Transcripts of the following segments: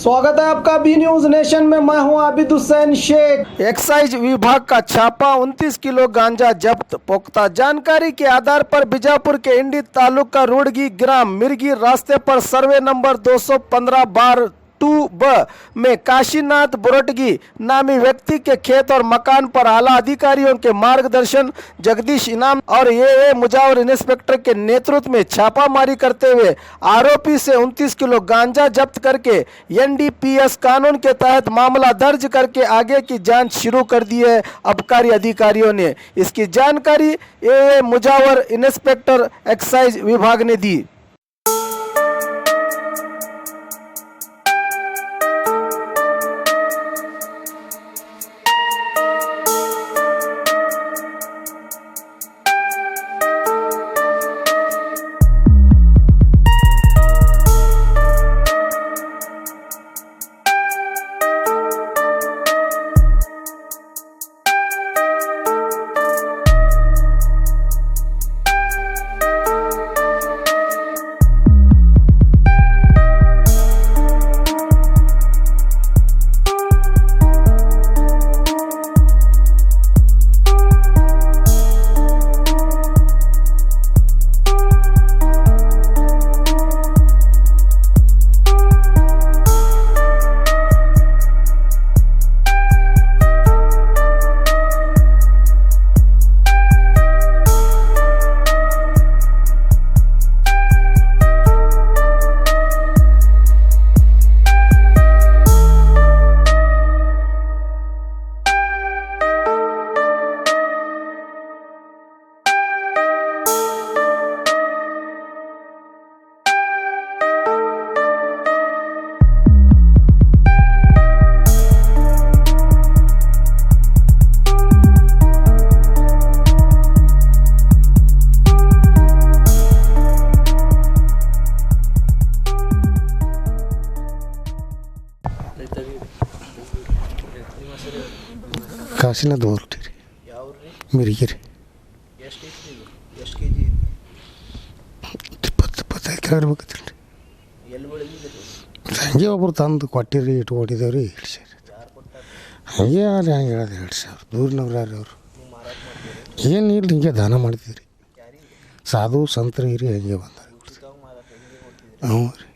स्वागत है आपका बी न्यूज नेशन में। मैं हूं आबिद हुसैन शेख। एक्साइज विभाग का छापा, 29 किलो गांजा जब्त। पुख्ता जानकारी के आधार पर बीजापुर के इंडी तालुका रुड़गी ग्राम मिर्गी रास्ते पर सर्वे नंबर 215 बार 2B में काशीनाथ बुरटगी नामी व्यक्ति के खेत और मकान पर आला अधिकारियों के मार्गदर्शन जगदीश इनाम और ए मुजावर इंस्पेक्टर के नेतृत्व में छापामारी करते हुए आरोपी से 29 किलो गांजा जब्त करके NDPS कानून के तहत मामला दर्ज करके आगे की जांच शुरू कर दी है आबकारी अधिकारियों ने। इसकी जानकारी ए मुजावर इंस्पेक्टर एक्साइज विभाग ने दी। ಕಾಶಿನಾಥ್ ಬೋರ್ಟಿ ರೀ, ಮಿರ್ಗಿ ರೀ, 20-25 ಕಿಲೋ ಇರ್ಬೇಕತ್ರಿ ರೀ. ಹಂಗೆ ಒಬ್ರು ತಂದು ಕೊಟ್ಟಿರಿ, ಇಟ್ಕೊಂಡಿದ್ದೇವೆ ರೀ. ಹಂಗೆ ಅಲ್ಲಿ ಹಂಗೆ ಹೇಳೋದು 2,000 ದೂರಿನವ್ರು ಯಾರು ಅವರು ಏನು ಇಲ್ಲ, ಹಿಂಗೆ ದಾನ ಮಾಡ್ತಿದ್ರಿ. ಸಾಧು ಸಂತರು ಇರಿ ಹಂಗೆ ಬಂದಾರೆ. ಹ್ಞೂ ರೀ,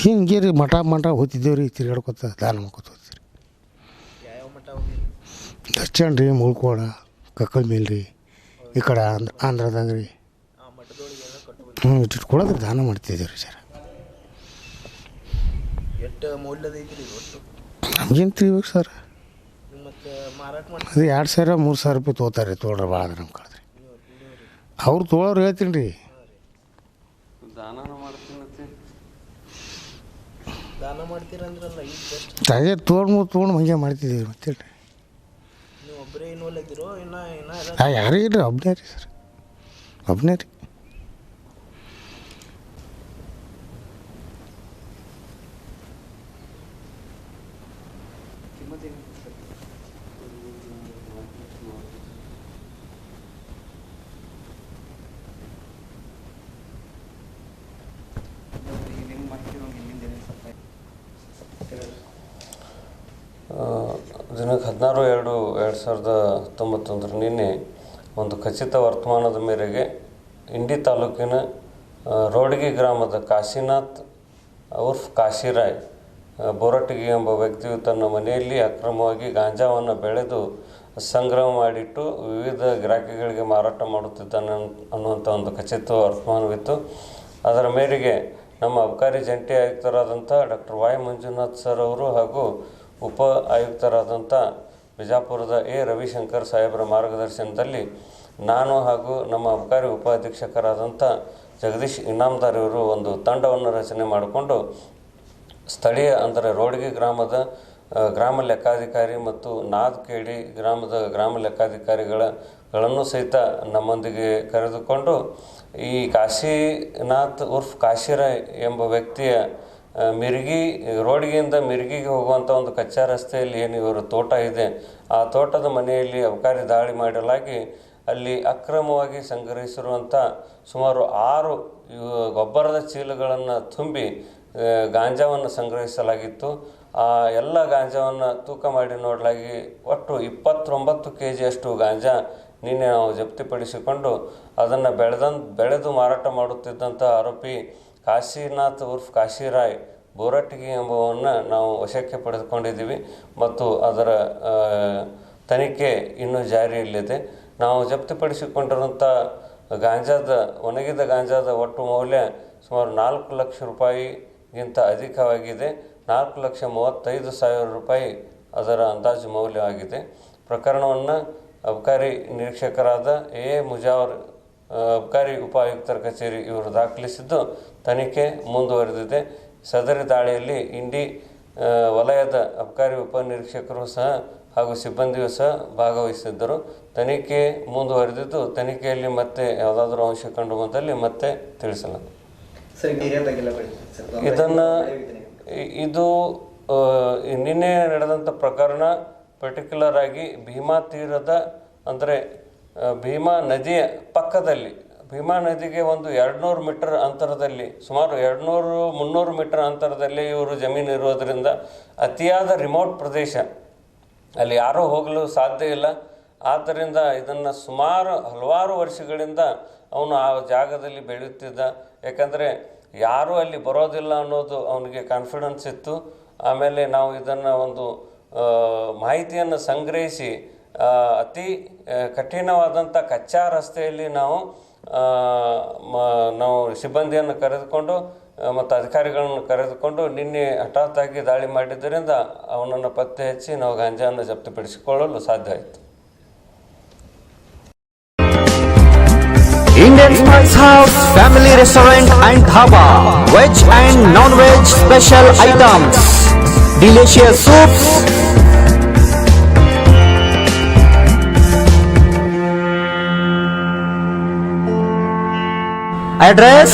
ಹಿಂಗೆ ರೀ ಮಠ ಹೋಗ್ತಿದ್ದೇವೆ ರೀ, ತಿರ್ಗಾಡ್ಕೊತ ದಾನ ಮಾಡ್ಕೊತ ಹೋಗ್ತೀವಿ. ದರ್ಶನ್ ರೀ, ಮುಳ್ಕೋಡ, ಕಕ್ಕಳ ಮೇಲೆ ರೀ, ಈ ಕಡೆ ಆಂಧ್ರದಾಗ ರೀ. ಇಟ್ಕೊಳೋದ್ರೆ ದಾನ ಮಾಡ್ತಿದ್ದೇವೆ ರೀ ಸರ್. ನಮ್ಗೇನು ತಿಳಿಬೇಕು ಸರ್, ಅದು 2,000-3,000 ರೂಪಾಯಿ ತೊಗೋತಾರೆ. ತೊಗೊಳ್ರಿ ಭಾಳ ನಮ್ಮ ಕಳೆದ್ರಿ ಅವ್ರು ತೊಗೊಳೋರು ಹೇಳ್ತೀನಿ ರೀ. ಅದೇ ತೊಗೊಂಡು ಹಂಗೆ ಮಾಡ್ತಿದ್ದೀವಿ ಮತ್ತೆ ರೀ. ಯಾರು ಇಲ್ರಿ, ಒಬ್ಬನೇ ರೀ ಸರ್, ಒಬ್ಬನೇ ರೀ. ದಿನಾಂಕ 16/2/2019 ನಿನ್ನೆ ಒಂದು ಖಚಿತ ವರ್ತಮಾನದ ಮೇರೆಗೆ ಇಂಡಿ ತಾಲೂಕಿನ ರೋಡ್ಗಿ ಗ್ರಾಮದ ಕಾಶಿನಾಥ್ ಉರ್ಫ್ ಕಾಶಿರಾಯ್ ಬೋರಟಗಿ ಎಂಬ ವ್ಯಕ್ತಿಯು ತನ್ನ ಮನೆಯಲ್ಲಿ ಅಕ್ರಮವಾಗಿ ಗಾಂಜಾವನ್ನು ಬೆಳೆದು ಸಂಗ್ರಹ ಮಾಡಿಟ್ಟು ವಿವಿಧ ಗಿರಾಕಿಗಳಿಗೆ ಮಾರಾಟ ಮಾಡುತ್ತಿದ್ದಾನೆ ಅನ್ನುವಂಥ ಒಂದು ಖಚಿತ ವರ್ತಮಾನವಿತ್ತು. ಅದರ ಮೇರೆಗೆ ನಮ್ಮ ಅಬಕಾರಿ ಜಂಟಿ ಆಯುಕ್ತರಾದಂಥ ಡಾಕ್ಟರ್ ವೈ ಮಂಜುನಾಥ್ ಸರ್ ಅವರು ಹಾಗೂ ಉಪ ಆಯುಕ್ತರಾದಂಥ ಬಿಜಾಪುರದ ರವಿಶಂಕರ್ ಸಾಹೇಬರ ಮಾರ್ಗದರ್ಶನದಲ್ಲಿ ನಾನು ಹಾಗೂ ನಮ್ಮ ಅಬಕಾರಿ ಉಪಾಧೀಕ್ಷಕರಾದಂಥ ಜಗದೀಶ್ ಇನಾಮದಾರ್ ಇವರು ಒಂದು ತಂಡವನ್ನು ರಚನೆ ಮಾಡಿಕೊಂಡು ಸ್ಥಳೀಯ ಅಂದರೆ ರೋಡ್ಗಿ ಗ್ರಾಮದ ಗ್ರಾಮ ಲೆಕ್ಕಾಧಿಕಾರಿ ಮತ್ತು ನಾದ್ಕೇಡಿ ಗ್ರಾಮದ ಗ್ರಾಮ ಲೆಕ್ಕಾಧಿಕಾರಿಗಳನ್ನು ಸಹಿತ ನಮ್ಮೊಂದಿಗೆ ಕರೆದುಕೊಂಡು ಈ ಕಾಶಿನಾಥ್ ಉರ್ಫ್ ಕಾಶಿರಾಯ್ ಎಂಬ ವ್ಯಕ್ತಿಯ ರೋಡ್ಗಿಯಿಂದ ಮಿರ್ಗಿಗೆ ಹೋಗುವಂಥ ಒಂದು ಕಚ್ಚಾ ರಸ್ತೆಯಲ್ಲಿ ಏನು ಇವರ ತೋಟ ಇದೆ, ಆ ತೋಟದ ಮನೆಯಲ್ಲಿ ಅಬಕಾರಿ ದಾಳಿ ಮಾಡಲಾಗಿ ಅಲ್ಲಿ ಅಕ್ರಮವಾಗಿ ಸಂಗ್ರಹಿಸಿರುವಂಥ ಸುಮಾರು 6 ಗೊಬ್ಬರದ ಚೀಲಗಳನ್ನು ತುಂಬಿ ಗಾಂಜಾವನ್ನು ಸಂಗ್ರಹಿಸಲಾಗಿತ್ತು. ಆ ಎಲ್ಲ ಗಾಂಜಾವನ್ನು ತೂಕ ಮಾಡಿ ನೋಡಲಾಗಿ ಒಟ್ಟು 29 kg ಗಾಂಜಾ ನಿನ್ನೆ ನಾವು ಜಪ್ತಿಪಡಿಸಿಕೊಂಡು ಅದನ್ನು ಬೆಳೆದು ಮಾರಾಟ ಮಾಡುತ್ತಿದ್ದಂಥ ಆರೋಪಿ ಕಾಶಿನಾಥ್ ಉರ್ಫ್ ಕಾಶಿರಾಯ್ ಬೋರಟಗಿ ಎಂಬುವನ್ನು ನಾವು ವಶಕ್ಕೆ ಪಡೆದುಕೊಂಡಿದ್ದೀವಿ ಮತ್ತು ಅದರ ತನಿಖೆ ಇನ್ನೂ ಜಾರಿಯಲ್ಲಿದೆ. ನಾವು ಜಪ್ತಿಪಡಿಸಿಕೊಂಡಿರುವಂಥ ಒಣಗಿದ ಗಾಂಜಾದ ಒಟ್ಟು ಮೌಲ್ಯ ಸುಮಾರು 4 ಲಕ್ಷ ರೂಪಾಯಿಗಿಂತ ಅಧಿಕವಾಗಿದೆ. 4,35,000 ರೂಪಾಯಿ ಅದರ ಅಂದಾಜು ಮೌಲ್ಯವಾಗಿದೆ. ಪ್ರಕರಣವನ್ನು ಅಬಕಾರಿ ನಿರೀಕ್ಷಕರಾದ ಎ ಮುಜಾವರ್ ಅಬಕಾರಿ ಉಪಾಯುಕ್ತರ ಕಚೇರಿ ಇವರು ದಾಖಲಿಸಿದ್ದು ತನಿಖೆ ಮುಂದುವರೆದಿದೆ. ಸದರಿ ದಾಳಿಯಲ್ಲಿ ಇಂಡಿ ವಲಯದ ಅಬಕಾರಿ ಉಪನಿರೀಕ್ಷಕರು ಸಹ ಹಾಗೂ ಸಿಬ್ಬಂದಿಯು ಸಹ ಭಾಗವಹಿಸಿದ್ದರು. ತನಿಖೆ ಮುಂದುವರೆದಿದ್ದು ತನಿಖೆಯಲ್ಲಿ ಮತ್ತೆ ಯಾವುದಾದ್ರೂ ಅಂಶ ಕಂಡು ಬಂದಲ್ಲಿ ಮತ್ತೆ ತಿಳಿಸಲಾಗಿದೆ. ಇದು ನಿನ್ನೆ ನಡೆದಂಥ ಪ್ರಕರಣ ಪರ್ಟಿಕ್ಯುಲರ್ ಆಗಿ ಭೀಮಾ ತೀರದ ಅಂದರೆ ಭೀಮಾ ನದಿಯ ಪಕ್ಕದಲ್ಲಿ, ಭೀಮಾ ನದಿಗೆ ಒಂದು 200 ಮೀಟರ್ ಅಂತರದಲ್ಲಿ, ಸುಮಾರು 200-300 ಮೀಟರ್ ಅಂತರದಲ್ಲಿ ಇವರು ಜಮೀನು ಇರೋದರಿಂದ ಅತಿಯಾದ ರಿಮೋಟ್ ಪ್ರದೇಶ, ಅಲ್ಲಿ ಯಾರೂ ಹೋಗಲು ಸಾಧ್ಯ ಇಲ್ಲ. ಆದ್ದರಿಂದ ಇದನ್ನು ಹಲವಾರು ವರ್ಷಗಳಿಂದ ಅವನು ಆ ಜಾಗದಲ್ಲಿ ಬೆಳೆಯುತ್ತಿದ್ದ. ಯಾಕಂದರೆ ಯಾರೂ ಅಲ್ಲಿ ಬರೋದಿಲ್ಲ ಅನ್ನೋದು ಅವನಿಗೆ ಕಾನ್ಫಿಡೆನ್ಸ್ ಇತ್ತು. ಆಮೇಲೆ ನಾವು ಇದನ್ನು ಒಂದು ಮಾಹಿತಿಯನ್ನು ಸಂಗ್ರಹಿಸಿ ಅತಿ ಕಠಿಣವಾದಂಥ ಕಚ್ಚಾ ರಸ್ತೆಯಲ್ಲಿ ನಾವು ಸಿಬ್ಬಂದಿಯನ್ನು ಕರೆದುಕೊಂಡು ಮತ್ತು ಅಧಿಕಾರಿಗಳನ್ನು ಕರೆದುಕೊಂಡು ನಿನ್ನೆ ಹಠಾತ್ತಾಗಿ ದಾಳಿ ಮಾಡಿದ್ದರಿಂದ ಅವನನ್ನು ಪತ್ತೆ ಹಚ್ಚಿ ನಾವು ಗಾಂಜಾವನ್ನು ಜಪ್ತಿಪಡಿಸಿಕೊಳ್ಳಲು ಸಾಧ್ಯ ಆಯಿತು. Indian Spice House Family Restaurant and Dhaba. Veg and non-veg special items. Delicious soups. Address: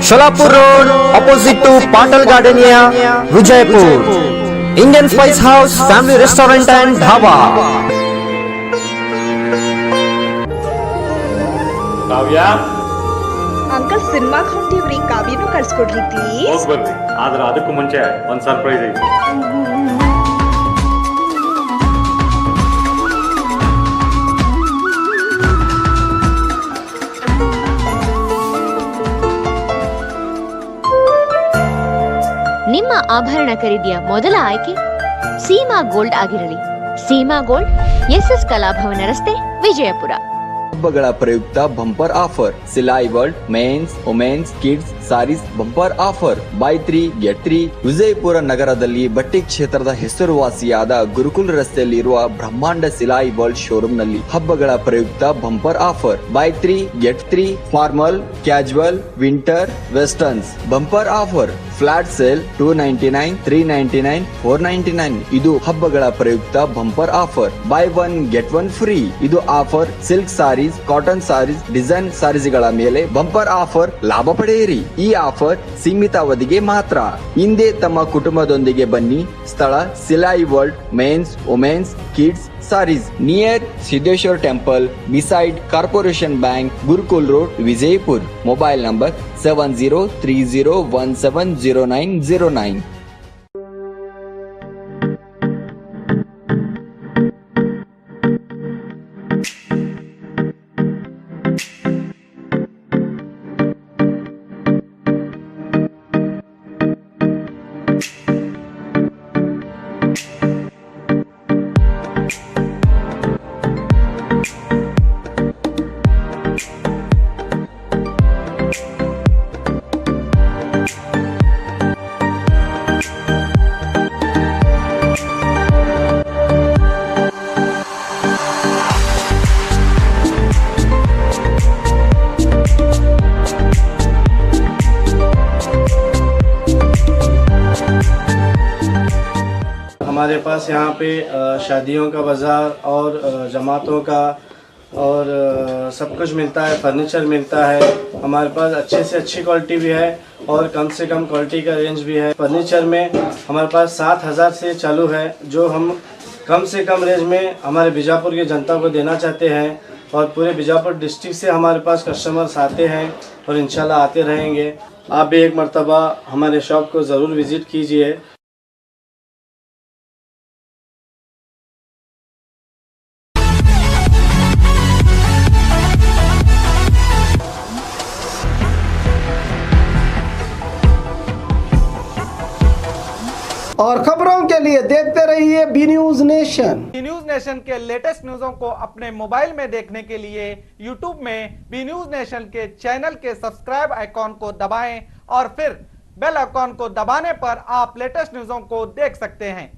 Sholapur Road, opposite to Patal Gardenia, Vijaypur. Indian Spice House Family Restaurant and Dhaba. Kavya, uncle ಸಿನಿಮಾಗ್ ಹೊಂಟಿವ್ರಿ, ಕಾವ್ಯನು ಕಳ್ಸ್ಕೊಡ್ರಿ ಪ್ಲೀಸ್. ಹೋಗ್ ಬರ್ರಿ. ಆದ್ರೆ ಅದಕ್ಕೂ ಮುಂಚೆ ಒಂದ್ ಸರ್ಪ್ರೈಸ್ ಐತಿ. ನಿಮ್ಮ ಆಭರಣ ಖರೀದಿಯ ಮೊದಲ ಆಯ್ಕೆ ಸೀಮಾ ಗೋಲ್ಡ್ ಆಗಿರಲಿ. ಸೀಮಾ ಗೋಲ್ಡ್, SS ಕಲಾಭವನ ರಸ್ತೆ, ವಿಜಯಪುರ. ಹಬ್ಬಗಳ ಪ್ರಯುಕ್ತ bumper offer. Silai world men's, women's, kids sarees bumper offer. Buy 3 get 3. Vijayapura ನಗರದಲ್ಲಿ ಬಟ್ಟೆ ಕ್ಷೇತ್ರದ ಹೆಸರುವಾಸಿಯಾದ ಗುರುಕುಲ್ ರಸ್ತೆಯಲ್ಲಿರುವ ಬ್ರಹ್ಮಾಂಡ ಸಿಲಾಯಿ ವರ್ಲ್ಡ್ ಶೋರೂಮ್ ನಲ್ಲಿ ಹಬ್ಬಗಳ ಪ್ರಯುಕ್ತ bumper offer. Buy 3 get 3. Formal, casual, winter, westerns bumper offer. Flat sale 299, 399, 499. ಇದು ಹಬ್ಬಗಳ ಪ್ರಯುಕ್ತ bumper offer. Buy 1 get 1 free. ಇದು offer silk sarees, cotton sarees, design ಸಾರೀಸ್ಗಳ ಮೇಲೆ ಬಂಪರ್ ಆಫರ್ ಲಾಭ ಪಡೆಯಿರಿ. ಈ ಆಫರ್ ಸೀಮಿತ ಅವಧಿಗೆ ಮಾತ್ರ. ಹಿಂದೆ ತಮ್ಮ ಕುಟುಂಬದೊಂದಿಗೆ ಬನ್ನಿ. ಸ್ಥಳ Silai world men's, women's, kids sarees, near Siddheshwara temple, beside corporation bank, Gurukul road, Vijaypur. Mobile number 7030170909. हमारे पास यहाँ पे शादियों का बाज़ार और जमातों का और सब कुछ मिलता है। फर्नीचर मिलता है हमारे पास, अच्छे से अच्छी क्वालिटी भी है और कम से कम क्वालिटी का रेंज भी है। फर्नीचर में हमारे पास 7,000 से चालू है, जो हम कम से कम रेंज में हमारे बीजापुर की जनता को देना चाहते हैं। और पूरे बीजापुर डिस्ट्रिक्ट से हमारे पास कस्टमर्स आते हैं और इंशाल्लाह आते रहेंगे। आप भी एक मर्तबा हमारे शॉप को ज़रूर विज़िट कीजिए। और खबरों के लिए देखते रहिए B news nation. B news nation के लेटेस्ट न्यूज़ों को अपने मोबाइल में देखने के लिए यूट्यूब में बी न्यूज नेशन के चैनल के सब्सक्राइब आइकॉन को दबाएं और फिर बेल आइकॉन को दबाने पर आप लेटेस्ट न्यूज़ों को देख सकते हैं।